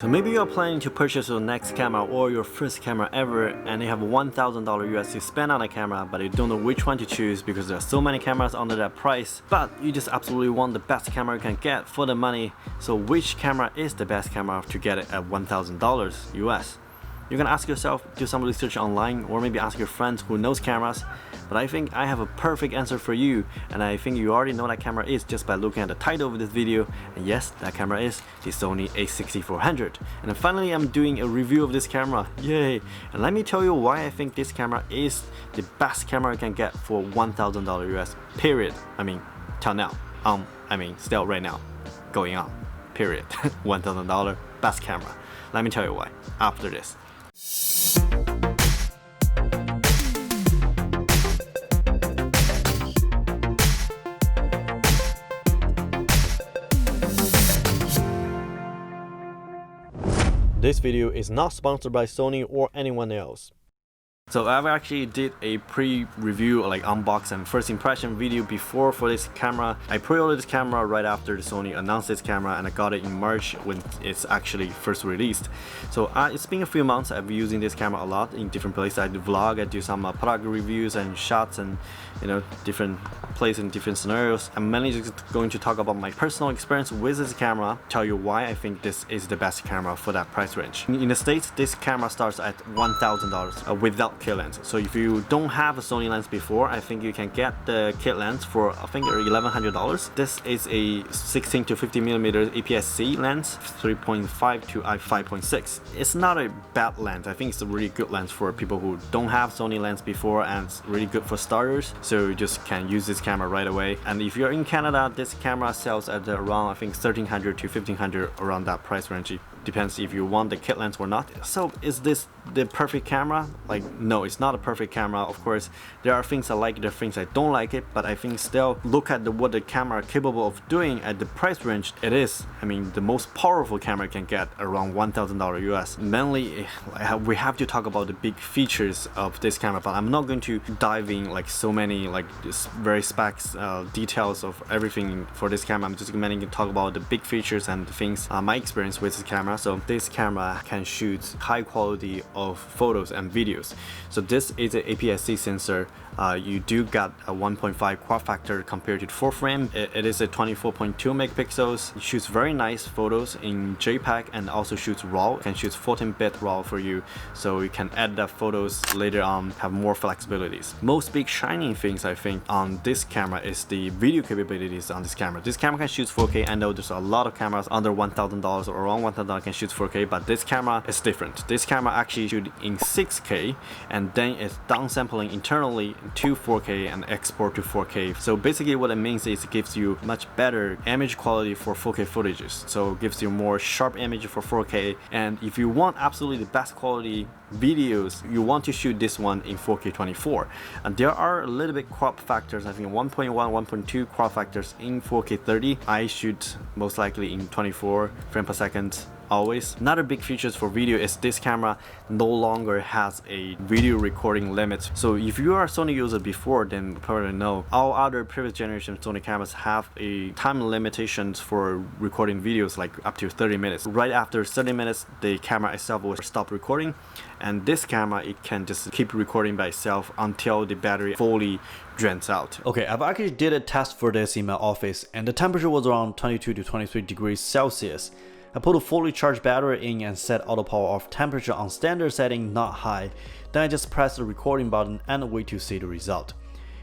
So maybe you're planning to purchase your next camera or your first camera ever and you have $1,000 US to spend on a camera, but you don't know which one to choose because there are so many cameras under that price, but you just absolutely want the best camera you can get for the money. So which camera is the best camera to get it at $1,000 US? You can ask yourself, do some research online, or maybe ask your friends who knows cameras. But I think I have a perfect answer for you, and I think you already know that camera is just by looking at the title of this video. And yes, that camera is the Sony A6400. And then finally, I'm doing a review of this camera. Yay! And let me tell you why I think this camera is the best camera you can get for $1,000 US. Period. I mean, till now. Still right now, going on. Period. $1,000 best camera. Let me tell you why after this. This video is not sponsored by Sony or anyone else. So I've actually did a pre-review, like unbox and first impression video before for this camera. I pre-ordered this camera right after the Sony announced this camera, and I got it in March when it's actually first released. So it's been a few months. I've been using this camera a lot in different places. I do vlog, I do some product reviews and shots, and different places in different scenarios. I'm mainly just going to talk about my personal experience with this camera, tell you why I think this is the best camera for that price range. In the States, this camera starts at $1,000 without kit lens. So if you don't have a Sony lens before, I think you can get the kit lens for I think $1,100. This is a 16 to 50 millimeter APS-C lens, 3.5 to f5.6. It's not a bad lens. I think it's a really good lens for people who don't have Sony lens before, and it's really good for starters. So you just can use this camera right away. And if you're in Canada, this camera sells at around I think $1,300 to $1,500, around that price range. It depends if you want the kit lens or not. So is this the perfect camera? Like, no, it's not a perfect camera. Of course, there are things I like, there are things I don't like it, but I think still look at what the camera is capable of doing at the price range. It is, the most powerful camera you can get around $1,000 US. Mainly, we have to talk about the big features of this camera, but I'm not going to dive in like so many very specs, details of everything for this camera. I'm just mainly going to talk about the big features and the things, my experience with this camera. So this camera can shoot high quality of photos and videos. So this is an APS-C sensor. You do got a 1.5 crop factor compared to the full frame. It is a 24.2 megapixels. It shoots very nice photos in JPEG and also shoots RAW. It can shoot 14-bit RAW for you, so you can add the photos later on, have more flexibilities. Most big shining things I think on this camera is the video capabilities on this camera. This camera can shoot 4K. I know there's a lot of cameras under $1,000 or around $1,000 can shoot 4K, but this camera is different. This camera actually shoots in 6K, and then it's downsampling internally to 4K and export to 4K. So basically what it means is it gives you much better image quality for 4K footages. So it gives you more sharp image for 4K, and if you want absolutely the best quality videos, you want to shoot this one in 4K 24. And there are a little bit crop factors, I think 1.1, 1.2 crop factors in 4K 30. I shoot most likely in 24 frames per second. Always. Another big features for video is this camera no longer has a video recording limit. So if you are a Sony user before, then you probably know all other previous generation Sony cameras have a time limitations for recording videos, like up to 30 minutes. Right after 30 minutes, the camera itself will stop recording, and this camera, it can just keep recording by itself until the battery fully drains out. Okay, I've actually did a test for this in my office, and the temperature was around 22 to 23 degrees Celsius. I put a fully charged battery in and set auto power off temperature on standard setting, not high. Then I just press the recording button and wait to see the result.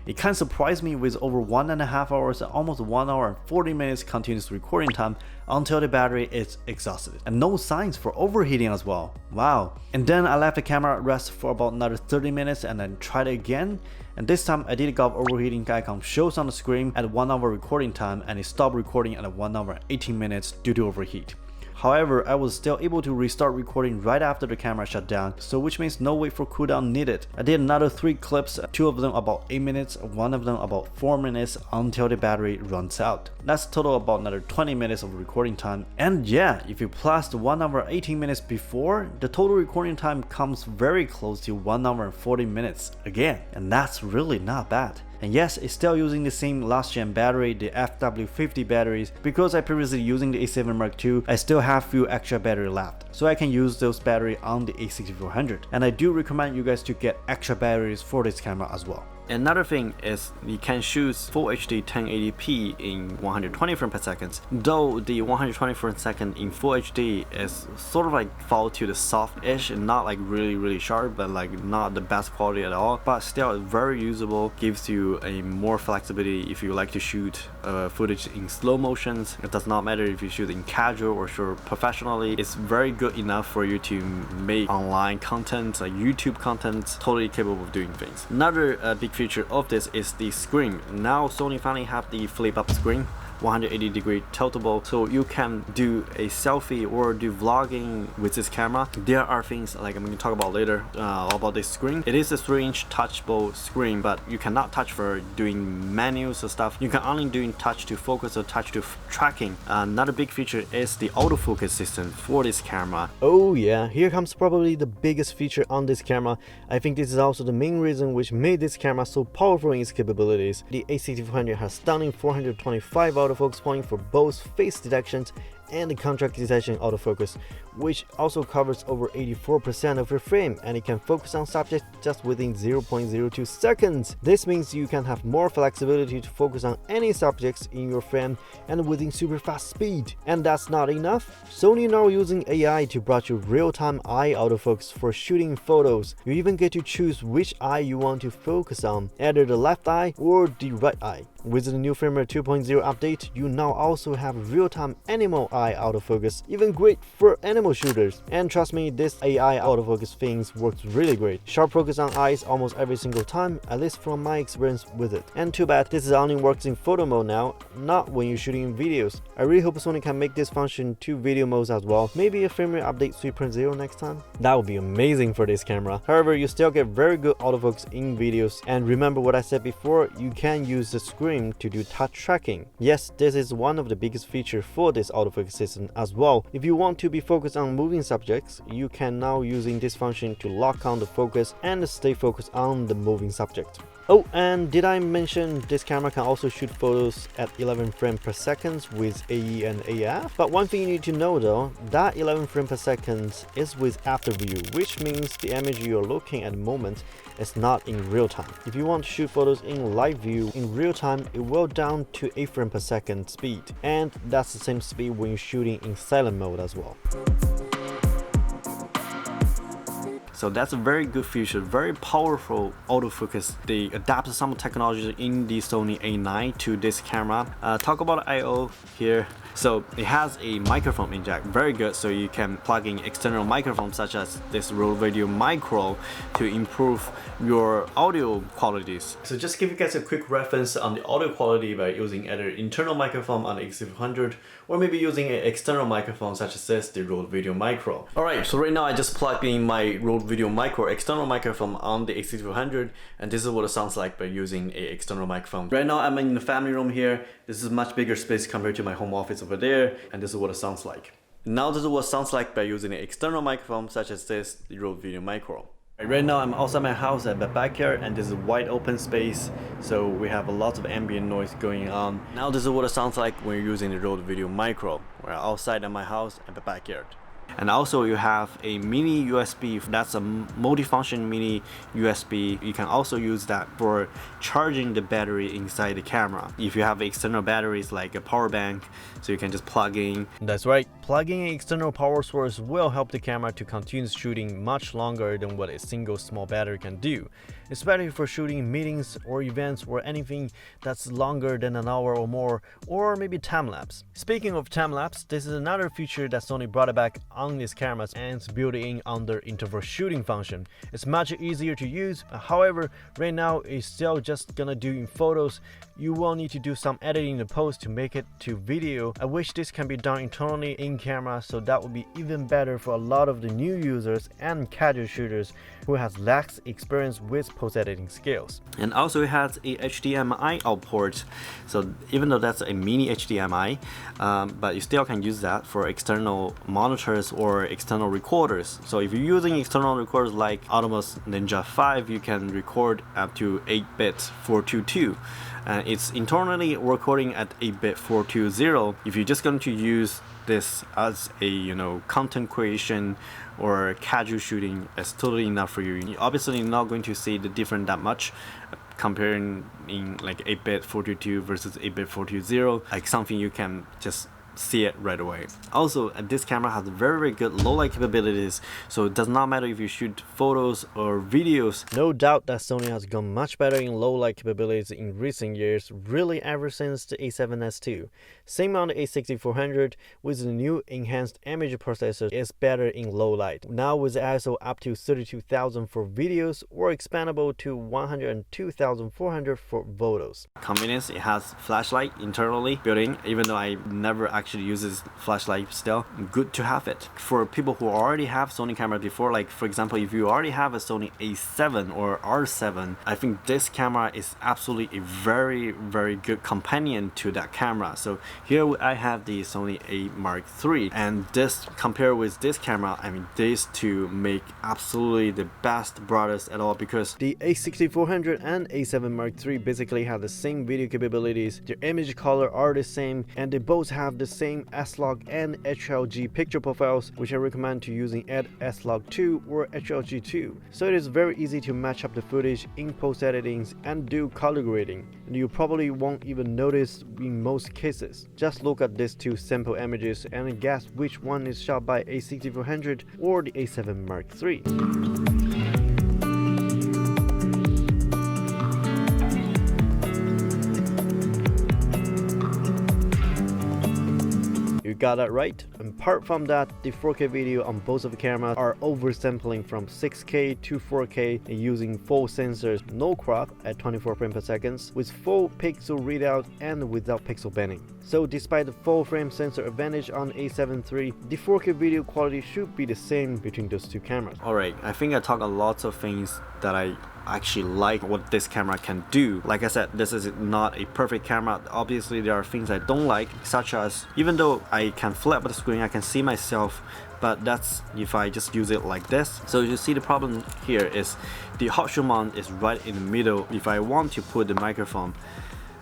It kind of surprised me with over 1.5 hours and almost 1 hour and 40 minutes continuous recording time until the battery is exhausted. And no signs for overheating as well. Wow. And then I left the camera rest for about another 30 minutes and then tried it again. And this time I did got overheating icon shows on the screen at 1 hour recording time, and it stopped recording at 1 hour and 18 minutes due to overheat. However, I was still able to restart recording right after the camera shut down, so which means no wait for cooldown needed. I did another 3 clips, 2 of them about 8 minutes, 1 of them about 4 minutes until the battery runs out. That's total about another 20 minutes of recording time. And yeah, if you plus the 1 hour 18 minutes before, the total recording time comes very close to 1 hour and 40 minutes again, and that's really not bad. And yes, it's still using the same last gen battery, the FW50 batteries. Because I previously using the A7 Mark II, I still have few extra battery left, so I can use those battery on the A6400. And I do recommend you guys to get extra batteries for this camera as well. Another thing is you can shoot Full HD 1080p in 120 frames per second, though the 120 frames per second in Full HD is sort of like fall to the soft-ish and not like really sharp, but like not the best quality at all, but still very usable, gives you a more flexibility if you like to shoot footage in slow motions. It does not matter if you shoot in casual or shoot professionally, it's very good enough for you to make online content, like YouTube content, totally capable of doing things. Another big feature of this is the screen. Now Sony finally have the flip up screen, 180-degree tiltable, so you can do a selfie or do vlogging with this camera. There are things like I'm going to talk about later about this screen. It is a 3-inch touchable screen, but you cannot touch for doing menus or stuff. You can only do touch to focus or touch to tracking. Another big feature is the autofocus system for this camera. Oh yeah, here comes probably the biggest feature on this camera. I think this is also the main reason which made this camera so powerful in its capabilities. The A6400 has stunning 425 autofocus point for both face detections and the contrast detection autofocus, which also covers over 84% of your frame, and it can focus on subjects just within 0.02 seconds. This means you can have more flexibility to focus on any subjects in your frame and within super fast speed. And that's not enough. Sony now using AI to bring you real-time eye autofocus for shooting photos. You even get to choose which eye you want to focus on, either the left eye or the right eye. With the new firmware 2.0 update, you now also have real-time animal eye autofocus, even great for animal shooters. And trust me, this AI autofocus things works really great. Sharp focus on eyes almost every single time, at least from my experience with it. And too bad this only works in photo mode now, not when you're shooting videos. I really hope Sony can make this function to video modes as well. Maybe a firmware update 3.0 next time. That would be amazing for this camera. However, you still get very good autofocus in videos. And remember what I said before, you can use the screen to do touch tracking. Yes, this is one of the biggest features for this autofocus system as well. If you want to be focused on moving subjects, you can now using this function to lock on the focus and stay focused on the moving subject. Oh, and did I mention this camera can also shoot photos at 11 frames per second with AE and AF? But one thing you need to know though, that 11 frames per second is with after view, which means the image you're looking at the moment is not in real time. If you want to shoot photos in live view in real time, it will down to 8 frames per second speed, and that's the same speed when you're shooting in silent mode as well. So that's a very good feature, very powerful autofocus. They adapted some technology in the Sony A9 to this camera. Talk about I/O here. So it has a microphone in jack, very good. So you can plug in external microphones such as this Rode Video Micro to improve your audio qualities. So just give you guys a quick reference on the audio quality by using either internal microphone on the A6400 or maybe using an external microphone such as this, the Rode Video Micro. Alright, so right now I just plugged in my Rode Video Micro external microphone on the A6400, and this is what it sounds like by using an external microphone. Right now I'm in the family room here. This is much bigger space compared to my home office over there, and this is what it sounds like. Now this is what it sounds like by using an external microphone such as this, the Rode Video Micro. Right now I'm outside my house at the backyard, and this is wide open space, so we have a lot of ambient noise going on. Now this is what it sounds like when you're using the Rode Video Micro. We're outside of my house at the backyard. And also you have a mini USB, that's a multifunction mini USB. You can also use that for charging the battery inside the camera. If you have external batteries like a power bank, so you can just plug in. That's right, plugging an external power source will help the camera to continue shooting much longer than what a single small battery can do, especially for shooting meetings or events or anything that's longer than an hour or more, or maybe time-lapse. Speaking of time-lapse, this is another feature that Sony brought back on these cameras and it's built in under interval shooting function. It's much easier to use, however, right now it's still just gonna do in photos. You will need to do some editing in the post to make it to video. I wish this can be done internally in camera, so that would be even better for a lot of the new users and casual shooters who has less experience with post-editing skills. And also it has a HDMI out port, so even though that's a mini HDMI, but you still can use that for external monitors cameras or external recorders. So if you're using external recorders like Atomos Ninja 5, you can record up to 8-bit 422. It's internally recording at 8-bit 420. If you're just going to use this as a content creation or casual shooting, it's totally enough for you. You're obviously not going to see the difference that much comparing in like 8-bit 422 versus 8-bit 420, like something you can just see it right away. Also, this camera has very good low light capabilities, so it does not matter if you shoot photos or videos. No doubt that Sony has gone much better in low light capabilities in recent years, really ever since the A7S II. Same on the A6400, with the new enhanced image processor is better in low light. Now with ISO up to 32,000 for videos or expandable to 102,400 for photos. Convenience, it has flashlight internally built in, even though I never actually uses flashlight still. Good to have it. For people who already have Sony camera before, like for example, if you already have a Sony A7 or R7, I think this camera is absolutely a very good companion to that camera. So here I have the Sony A Mark III, and this compared with this camera, I mean these two make absolutely the best brothers at all, because the A6400 and A7 Mark III basically have the same video capabilities, their image color are the same, and they both have the same S-Log and HLG picture profiles, which I recommend to using at S-Log2 or HLG2. So it is very easy to match up the footage in post editings and do color grading. And you probably won't even notice in most cases. Just look at these two sample images and guess which one is shot by A6400 or the A7 Mark III. You got that right. Apart from that, the 4K video on both of the cameras are oversampling from 6K to 4K and using full sensors, no crop at 24 frames per second, with full pixel readout and without pixel banning. So despite the full frame sensor advantage on A7 III, the 4K video quality should be the same between those two cameras. Alright, I think I talked a lot of things that I actually like what this camera can do. Like I said, this is not a perfect camera. Obviously there are things I don't like, such as even though I can flip the screen, I can see myself, but that's if I just use it like this. So you see the problem here is the hot shoe mount is right in the middle. If I want to put the microphone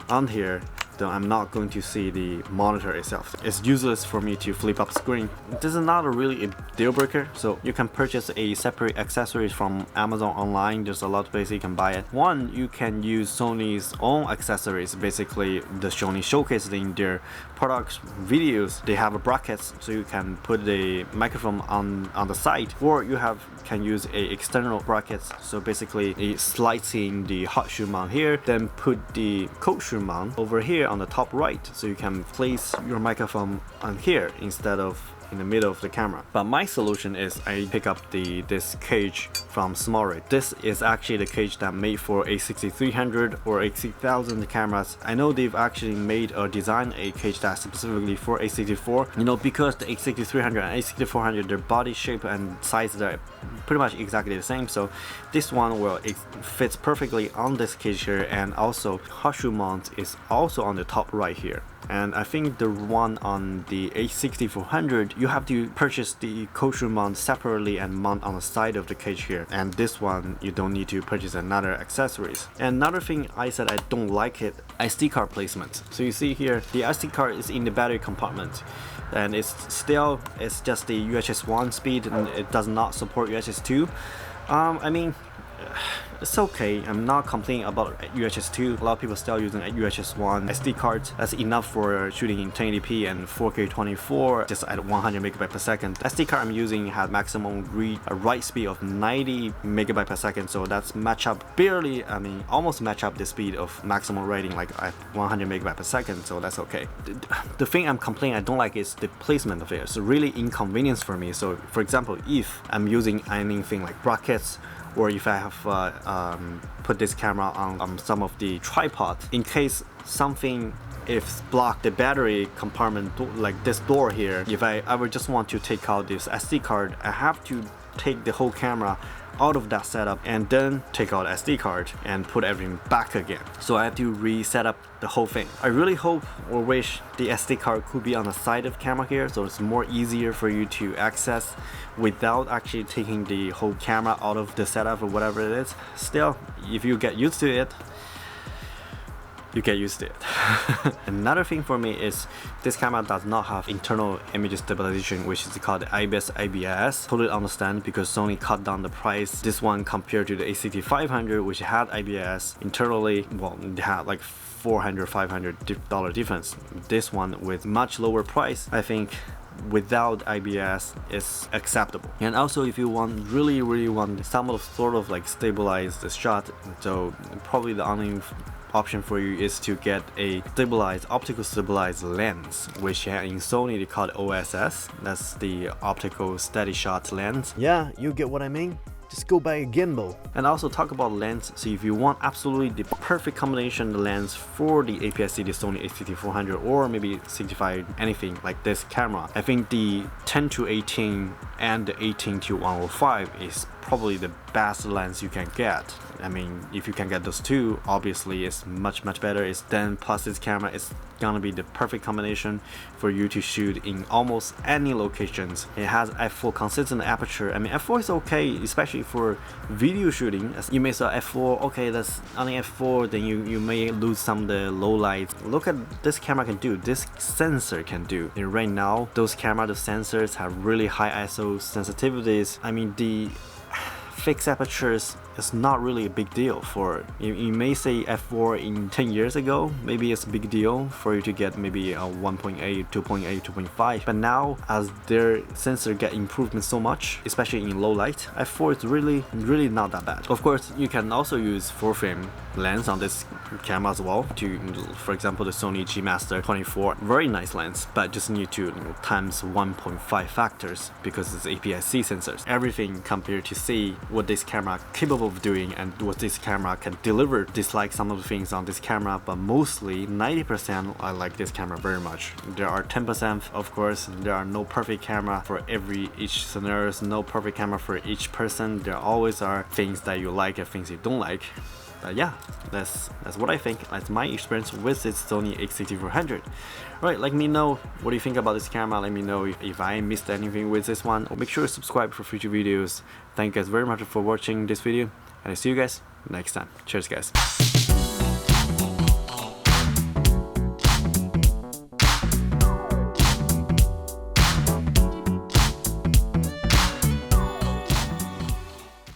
on here, then I'm not going to see the monitor itself. It's useless for me to flip up screen. This is not really a deal breaker, so you can purchase a separate accessories from Amazon online. There's a lot of places you can buy it. One, you can use Sony's own accessories, basically the Sony showcased in their products videos. They have a brackets, so you can put the microphone on the side, or you can use a external brackets, so basically it slides in the hot shoe mount here, then put the cold shoe mount over here on the top right, so you can place your microphone on here instead of in the middle of the camera. But my solution is I pick up this cage from SmallRig. This is actually the cage that made for A6300 or A6000 cameras. I know they've actually made or designed a cage that's specifically for A64, because the A6300 and A6400, their body shape and size are pretty much exactly the same. So this one, well, it fits perfectly on this cage here, and also hot shoe mount is also on the top right here. And I think the one on the A6400, you have to purchase the cold shoe mount separately and mount on the side of the cage here. And this one, you don't need to purchase another accessories. And another thing I said I don't like it, SD card placement. So you see here, the SD card is in the battery compartment, and it's just the UHS 1 speed, and it does not support UHS 2. I mean, it's okay. I'm not complaining about UHS 2. A lot of people still using a UHS 1 SD card. That's enough for shooting in 1080p and 4K 24 just at 100 megabyte per second. SD card I'm using has maximum write speed of 90 megabyte per second, so that's almost match up the speed of maximum writing like at 100 megabyte per second, so that's okay. The thing I'm complaining I don't like is the placement of it. It's really inconvenience for me. So for example, if I'm using anything like brackets, or if I have put this camera on some of the tripods, in case something if block the battery compartment like this door here. If I ever just want to take out this SD card, I have to take the whole camera out of that setup and then take out SD card and put everything back again. So I have to reset up the whole thing. I really hope or wish the SD card could be on the side of the camera here, so it's more easier for you to access without actually taking the whole camera out of the setup or whatever it is. Still, if you get used to it, you get used to it. Another thing for me is this camera does not have internal image stabilization, which is called APS. Totally understand, because Sony cut down the price. This one compared to the A6500, which had APS internally, well, it had like $400-500 difference. This one with much lower price, I think without APS is acceptable. And also, if you want really want some sort of like stabilize the shot, so probably the only option for you is to get a optical stabilized lens, which in Sony they call it OSS. That's the optical steady shot lens. Yeah, you get what I mean? Just go buy a gimbal. And also talk about lens. So if you want absolutely the perfect combination lens for the APS-C, the Sony A6400 or maybe 65, anything like this camera, I think the 10-18 and the 18-105 is probably the best lens you can get. I mean, if you can get those two, obviously it's much better. It's then plus this camera is gonna be the perfect combination for you to shoot in almost any locations. It has f4 consistent aperture. I mean, f4 is okay, especially for video shooting. As you may say f4, okay, that's only f4, then you may lose some of the low lights. Look at this camera can do, this sensor can do. And right now, those camera, the sensors have really high ISO sensitivities. I mean, the fixed apertures is not really a big deal for you may say f4 in 10 years ago, maybe it's a big deal for you to get maybe a 1.8, 2.8, 2.5, but now as their sensor get improvement so much, especially in low light, f4 is really not that bad. Of course, you can also use full frame lens on this camera as well, to, for example, the Sony G Master 24, very nice lens, but just need to times 1.5 factors because it's APS-C sensors. Everything compared to see what this camera capable of doing and what this camera can deliver. Dislike some of the things on this camera, but mostly 90% I like this camera very much. There are 10%, of course, there are no perfect camera for each scenarios, no perfect camera for each person. There always are things that you like and things you don't like. But yeah, that's what I think. That's my experience with this Sony A6400. Alright, let me know what do you think about this camera. Let me know if I missed anything with this one. Make sure to subscribe for future videos. Thank you guys very much for watching this video, and I see you guys next time. Cheers, guys.